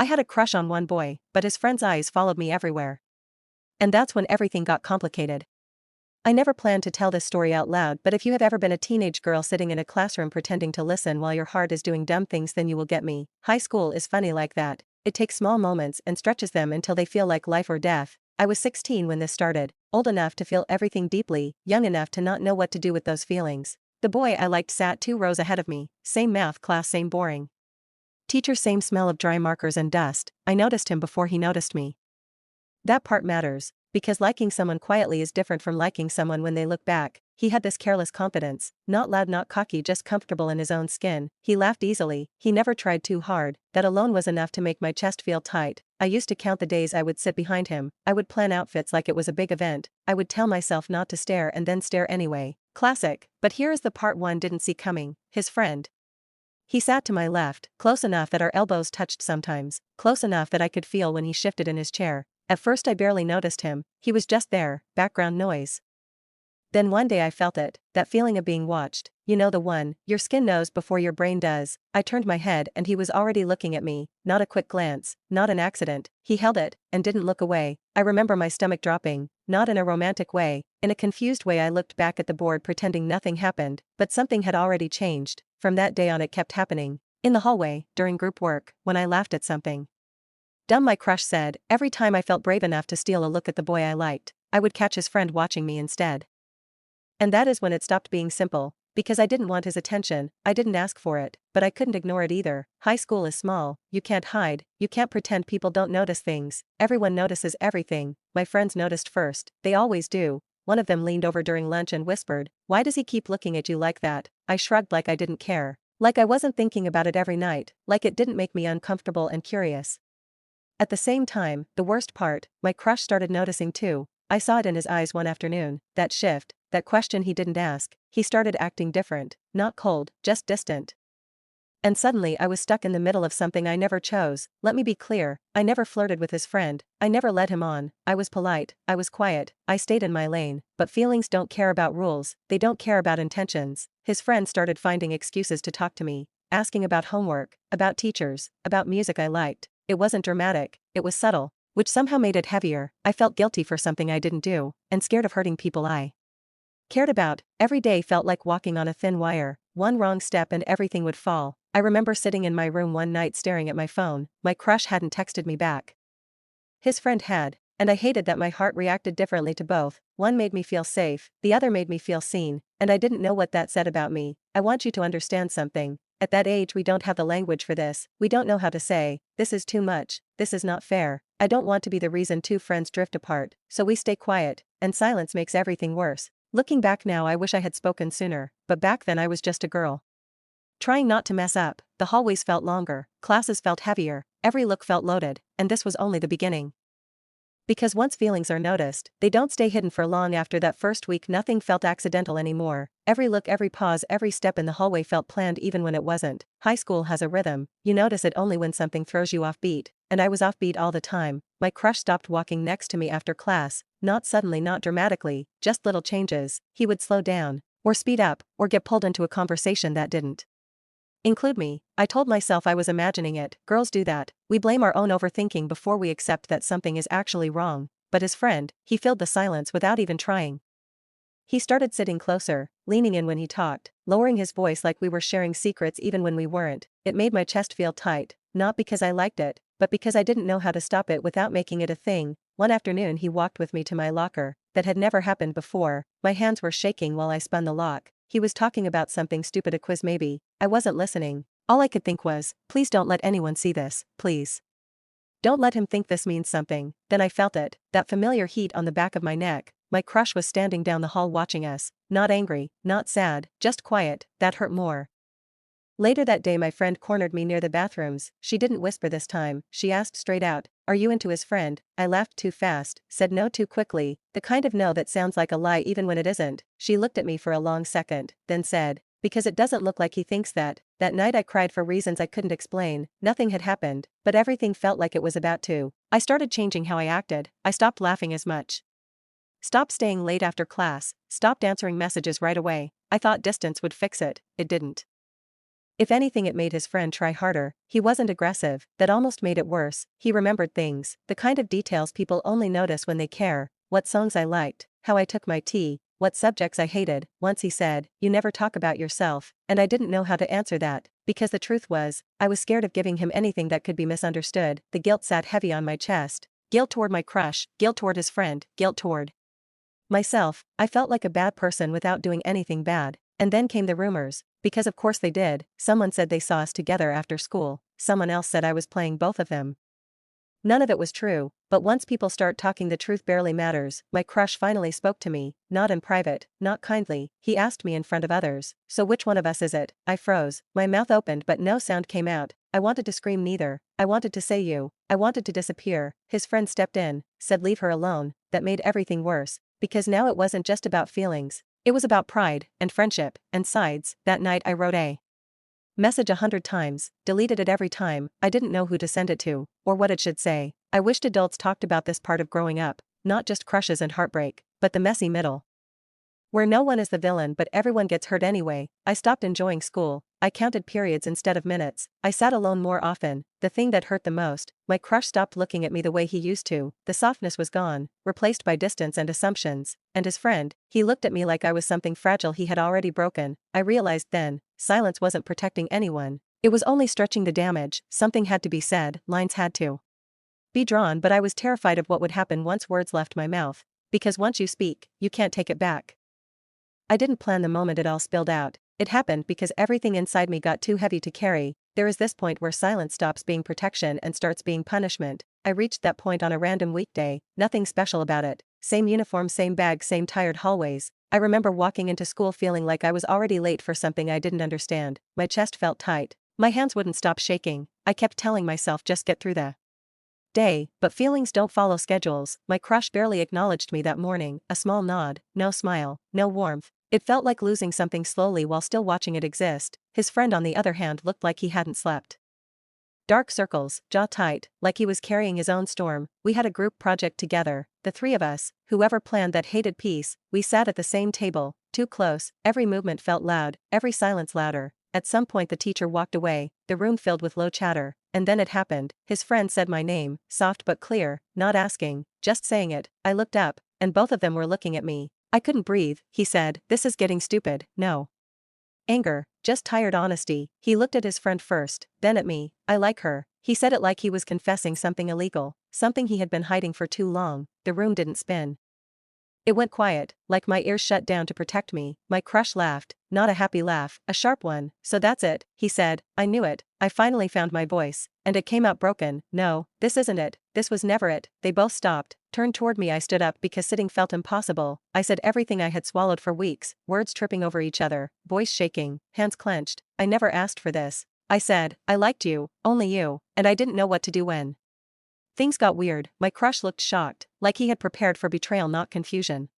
I had a crush on one boy, but his friend's eyes followed me everywhere. And that's when everything got complicated. I never planned to tell this story out loud, but if you have ever been a teenage girl sitting in a classroom pretending to listen while your heart is doing dumb things, then you will get me. High school is funny like that. It takes small moments and stretches them until they feel like life or death. I was 16 when this started, old enough to feel everything deeply, young enough to not know what to do with those feelings. The boy I liked sat 2 rows ahead of me, same math class, same boring teacher, same smell of dry markers and dust. I noticed him before he noticed me. That part matters, because liking someone quietly is different from liking someone when they look back. He had this careless confidence, not loud, not cocky, just comfortable in his own skin. He laughed easily, he never tried too hard. That alone was enough to make my chest feel tight. I used to count the days I would sit behind him. I would plan outfits like it was a big event. I would tell myself not to stare and then stare anyway. Classic. But here is the part one didn't see coming: his friend. He sat to my left, close enough that our elbows touched sometimes, close enough that I could feel when he shifted in his chair. At first I barely noticed him, he was just there, background noise. Then one day I felt it, that feeling of being watched, you know, the one, your skin knows before your brain does. I turned my head and he was already looking at me, not a quick glance, not an accident. He held it, and didn't look away. I remember my stomach dropping, not in a romantic way, in a confused way. I looked back at the board pretending nothing happened, but something had already changed. From that day on it kept happening. In the hallway, during group work, when I laughed at something dumb my crush said, every time I felt brave enough to steal a look at the boy I liked, I would catch his friend watching me instead. And that is when it stopped being simple, because I didn't want his attention, I didn't ask for it, but I couldn't ignore it either. High school is small, you can't hide, you can't pretend people don't notice things. Everyone notices everything. My friends noticed first, they always do. One of them leaned over during lunch and whispered, "Why does he keep looking at you like that?" I shrugged like I didn't care. Like I wasn't thinking about it every night, like it didn't make me uncomfortable and curious. At the same time, the worst part, my crush started noticing too. I saw it in his eyes one afternoon, that shift, that question he didn't ask. He started acting different, not cold, just distant. And suddenly I was stuck in the middle of something I never chose. Let me be clear, I never flirted with his friend, I never led him on. I was polite, I was quiet, I stayed in my lane. But feelings don't care about rules, they don't care about intentions. His friend started finding excuses to talk to me, asking about homework, about teachers, about music I liked. It wasn't dramatic, it was subtle, which somehow made it heavier. I felt guilty for something I didn't do, and scared of hurting people I cared about. Every day felt like walking on a thin wire. One wrong step and everything would fall. I remember sitting in my room one night staring at my phone. My crush hadn't texted me back. His friend had, and I hated that my heart reacted differently to both. One made me feel safe, the other made me feel seen, and I didn't know what that said about me. I want you to understand something. At that age we don't have the language for this. We don't know how to say, this is too much, this is not fair. I don't want to be the reason two friends drift apart, so we stay quiet, and silence makes everything worse. Looking back now, I wish I had spoken sooner, but back then I was just a girl trying not to mess up. The hallways felt longer, classes felt heavier, every look felt loaded, and this was only the beginning. Because once feelings are noticed, they don't stay hidden for long. After that first week nothing felt accidental anymore. Every look, every pause, every step in the hallway felt planned even when it wasn't. High school has a rhythm, you notice it only when something throws you off beat, and I was off beat all the time. My crush stopped walking next to me after class, not suddenly, not dramatically, just little changes. He would slow down, or speed up, or get pulled into a conversation that didn't include me. I told myself I was imagining it. Girls do that. We blame our own overthinking before we accept that something is actually wrong. But his friend, he filled the silence without even trying. He started sitting closer, leaning in when he talked, lowering his voice like we were sharing secrets even when we weren't. It made my chest feel tight, not because I liked it, but because I didn't know how to stop it without making it a thing. One afternoon he walked with me to my locker. That had never happened before. My hands were shaking while I spun the lock. He was talking about something stupid, a quiz maybe. I wasn't listening. All I could think was, please don't let anyone see this, please. Don't let him think this means something. Then I felt it, that familiar heat on the back of my neck. My crush was standing down the hall watching us, not angry, not sad, just quiet. That hurt more. Later that day my friend cornered me near the bathrooms. She didn't whisper this time, she asked straight out, "Are you into his friend?" I laughed too fast, said no too quickly, the kind of no that sounds like a lie even when it isn't. She looked at me for a long second, then said, "Because it doesn't look like he thinks that." That night I cried for reasons I couldn't explain. Nothing had happened, but everything felt like it was about to. I started changing how I acted. I stopped laughing as much, stopped staying late after class, stopped answering messages right away. I thought distance would fix it. It didn't. If anything, it made his friend try harder. He wasn't aggressive, that almost made it worse. He remembered things, the kind of details people only notice when they care, what songs I liked, how I took my tea, what subjects I hated. Once he said, "You never talk about yourself," and I didn't know how to answer that, because the truth was, I was scared of giving him anything that could be misunderstood. The guilt sat heavy on my chest. Guilt toward my crush, guilt toward his friend, guilt toward myself. I felt like a bad person without doing anything bad. And then came the rumors, because of course they did. Someone said they saw us together after school, someone else said I was playing both of them. None of it was true, but once people start talking, the truth barely matters. My crush finally spoke to me, not in private, not kindly. He asked me in front of others, "So which one of us is it?" I froze, my mouth opened but no sound came out. I wanted to scream neither. I wanted to say you. I wanted to disappear. His friend stepped in, said leave her alone. That made everything worse, because now it wasn't just about feelings. It was about pride, and friendship, and sides. That night I wrote a message 100 times, deleted it every time. I didn't know who to send it to, or what it should say. I wished adults talked about this part of growing up, not just crushes and heartbreak, but the messy middle, where no one is the villain but everyone gets hurt anyway. I stopped enjoying school. I counted periods instead of minutes. I sat alone more often. The thing that hurt the most, my crush stopped looking at me the way he used to. The softness was gone, replaced by distance and assumptions. And his friend, he looked at me like I was something fragile he had already broken. I realized then, silence wasn't protecting anyone. It was only stretching the damage. Something had to be said, lines had to be drawn, but I was terrified of what would happen once words left my mouth. Because once you speak, you can't take it back. I didn't plan the moment it all spilled out. It happened because everything inside me got too heavy to carry. There is this point where silence stops being protection and starts being punishment. I reached that point on a random weekday, nothing special about it. Same uniform, same bag, same tired hallways. I remember walking into school feeling like I was already late for something I didn't understand. My chest felt tight. My hands wouldn't stop shaking. I kept telling myself just get through the day, but feelings don't follow schedules. My crush barely acknowledged me that morning, a small nod, no smile, no warmth. It felt like losing something slowly while still watching it exist. His friend on the other hand looked like he hadn't slept. Dark circles, jaw tight, like he was carrying his own storm. We had a group project together, the three of us, whoever planned that hated piece. We sat at the same table, too close. Every movement felt loud, every silence louder. At some point the teacher walked away, the room filled with low chatter. And then it happened. His friend said my name, soft but clear, not asking, just saying it. I looked up, and both of them were looking at me. I couldn't breathe. He said, "This is getting stupid." No anger, just tired honesty. He looked at his friend first, then at me. "I like her." He said it like he was confessing something illegal, something he had been hiding for too long. The room didn't spin. It went quiet, like my ears shut down to protect me. My crush laughed, not a happy laugh, a sharp one. "So that's it," he said. I knew it. I finally found my voice, and it came out broken. "No, this isn't it. This was never it." They both stopped, turned toward me. I stood up because sitting felt impossible. I said everything I had swallowed for weeks, words tripping over each other, voice shaking, hands clenched. "I never asked for this." I said, "I liked you, only you, and I didn't know what to do when things got weird." My crush looked shocked, like he had prepared for betrayal, not confusion.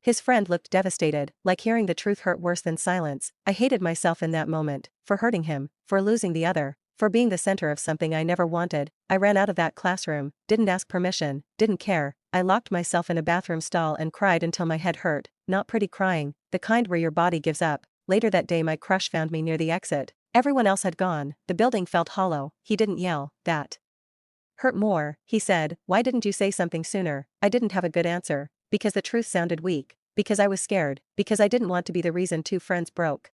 His friend looked devastated, like hearing the truth hurt worse than silence. I hated myself in that moment, for hurting him, for losing the other, for being the center of something I never wanted. I ran out of that classroom, didn't ask permission, didn't care. I locked myself in a bathroom stall and cried until my head hurt, not pretty crying, the kind where your body gives up. Later that day my crush found me near the exit. Everyone else had gone. The building felt hollow. He didn't yell. That hurt more. He said, "Why didn't you say something sooner?" I didn't have a good answer. Because the truth sounded weak. Because I was scared. Because I didn't want to be the reason two friends broke.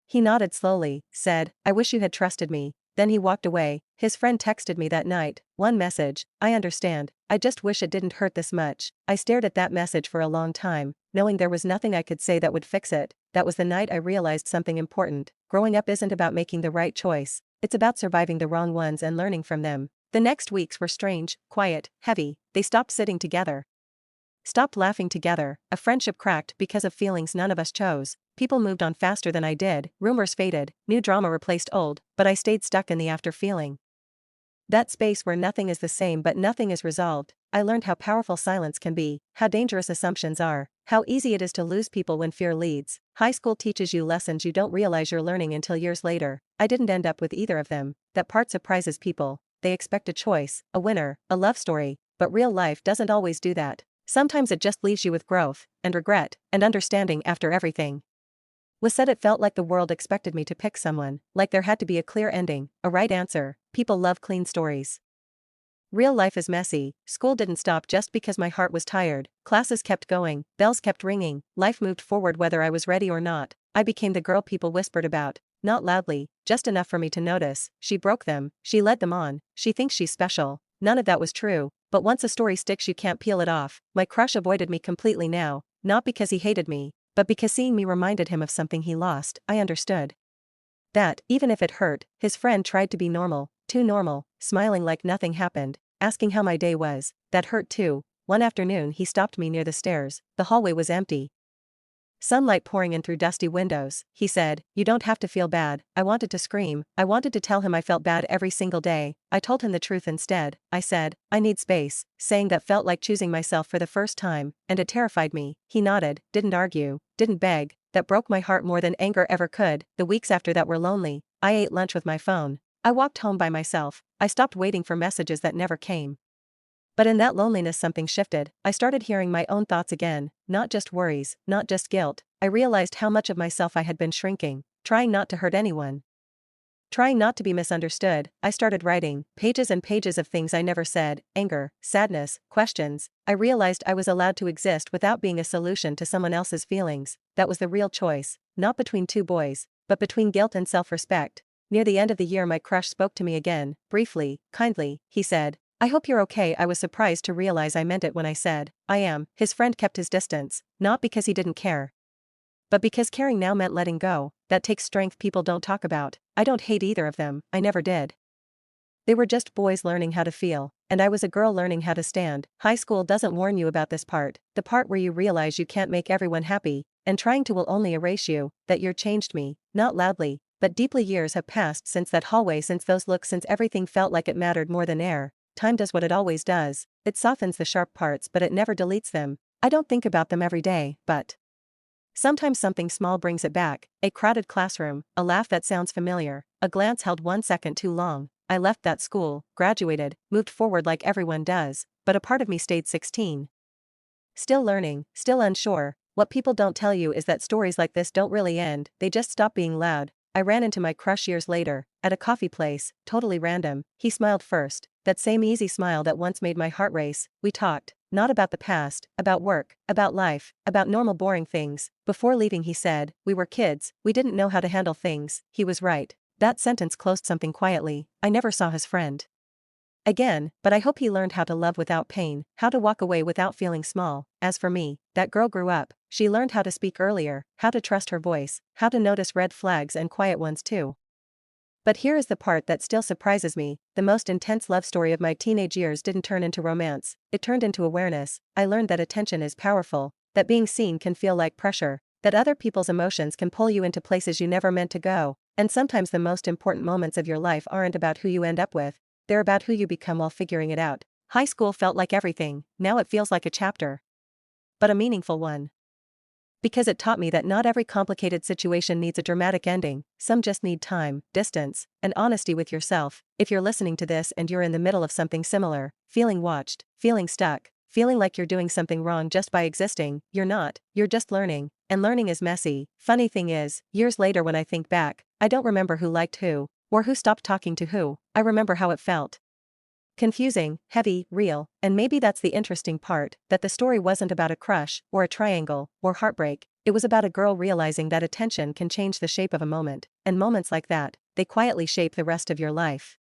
He nodded slowly, said, "I wish you had trusted me." Then he walked away. His friend texted me that night. One message, "I understand. I just wish it didn't hurt this much." I stared at that message for a long time, knowing there was nothing I could say that would fix it. That was the night I realized something important. Growing up isn't about making the right choice. It's about surviving the wrong ones and learning from them. The next weeks were strange, quiet, heavy. They stopped sitting together, stopped laughing together. A friendship cracked because of feelings none of us chose. People moved on faster than I did. Rumors faded. New drama replaced old, but I stayed stuck in the after feeling. That space where nothing is the same but nothing is resolved. I learned how powerful silence can be, how dangerous assumptions are, how easy it is to lose people when fear leads. High school teaches you lessons you don't realize you're learning until years later. I didn't end up with either of them. That part surprises people. They expect a choice, a winner, a love story, but real life doesn't always do that. Sometimes it just leaves you with growth, and regret, and understanding after everything. Was said it felt like the world expected me to pick someone, like there had to be a clear ending, a right answer. People love clean stories. Real life is messy. School didn't stop just because my heart was tired. Classes kept going, bells kept ringing, life moved forward whether I was ready or not. I became the girl people whispered about, not loudly, just enough for me to notice. She broke them, she led them on, she thinks she's special. None of that was true, but once a story sticks you can't peel it off. My crush avoided me completely now, not because he hated me, but because seeing me reminded him of something he lost. I understood that, even if it hurt, his friend tried to be normal, too normal, smiling like nothing happened, asking how my day was. That hurt too. One afternoon he stopped me near the stairs. The hallway was empty, sunlight pouring in through dusty windows. He said, "You don't have to feel bad." I wanted to scream. I wanted to tell him I felt bad every single day. I told him the truth instead. I said, "I need space," saying that felt like choosing myself for the first time, and it terrified me. He nodded, didn't argue, didn't beg. That broke my heart more than anger ever could. The weeks after that were lonely. I ate lunch with my phone. I walked home by myself. I stopped waiting for messages that never came. But in that loneliness something shifted. I started hearing my own thoughts again, not just worries, not just guilt. I realized how much of myself I had been shrinking, trying not to hurt anyone, trying not to be misunderstood. I started writing, pages and pages of things I never said, anger, sadness, questions. I realized I was allowed to exist without being a solution to someone else's feelings. That was the real choice, not between two boys, but between guilt and self-respect. Near the end of the year my crush spoke to me again, briefly, kindly. He said, "I hope you're okay." I was surprised to realize I meant it when I said, "I am." His friend kept his distance, not because he didn't care, but because caring now meant letting go. That takes strength people don't talk about. I don't hate either of them, I never did. They were just boys learning how to feel, and I was a girl learning how to stand. High school doesn't warn you about this part, the part where you realize you can't make everyone happy, and trying to will only erase you. That year changed me, not loudly, but deeply. Years have passed since that hallway, since those looks, since everything felt like it mattered more than air. Time does what it always does. It softens the sharp parts but it never deletes them. I don't think about them every day, but sometimes something small brings it back. A crowded classroom, a laugh that sounds familiar, a glance held 1 second too long. I left that school, graduated, moved forward like everyone does, but a part of me stayed 16. Still learning, still unsure. What people don't tell you is that stories like this don't really end, they just stop being loud. I ran into my crush years later, at a coffee place, totally random. He smiled first, that same easy smile that once made my heart race. We talked, not about the past, about work, about life, about normal boring things. Before leaving he said, "We were kids, we didn't know how to handle things." He was right. That sentence closed something quietly. I never saw his friend again, but I hope he learned how to love without pain, how to walk away without feeling small. As for me, that girl grew up. She learned how to speak earlier, how to trust her voice, how to notice red flags and quiet ones too. But here is the part that still surprises me. The most intense love story of my teenage years didn't turn into romance, it turned into awareness. I learned that attention is powerful, that being seen can feel like pressure, that other people's emotions can pull you into places you never meant to go, and sometimes the most important moments of your life aren't about who you end up with, they're about who you become while figuring it out. High school felt like everything, now it feels like a chapter, but a meaningful one. Because it taught me that not every complicated situation needs a dramatic ending, some just need time, distance, and honesty with yourself. If you're listening to this and you're in the middle of something similar, feeling watched, feeling stuck, feeling like you're doing something wrong just by existing, you're not, you're just learning, and learning is messy. Funny thing is, years later when I think back, I don't remember who liked who, or who stopped talking to who. I remember how it felt. Confusing, heavy, real, and maybe that's the interesting part, that the story wasn't about a crush, or a triangle, or heartbreak. It was about a girl realizing that attention can change the shape of a moment, and moments like that, they quietly shape the rest of your life.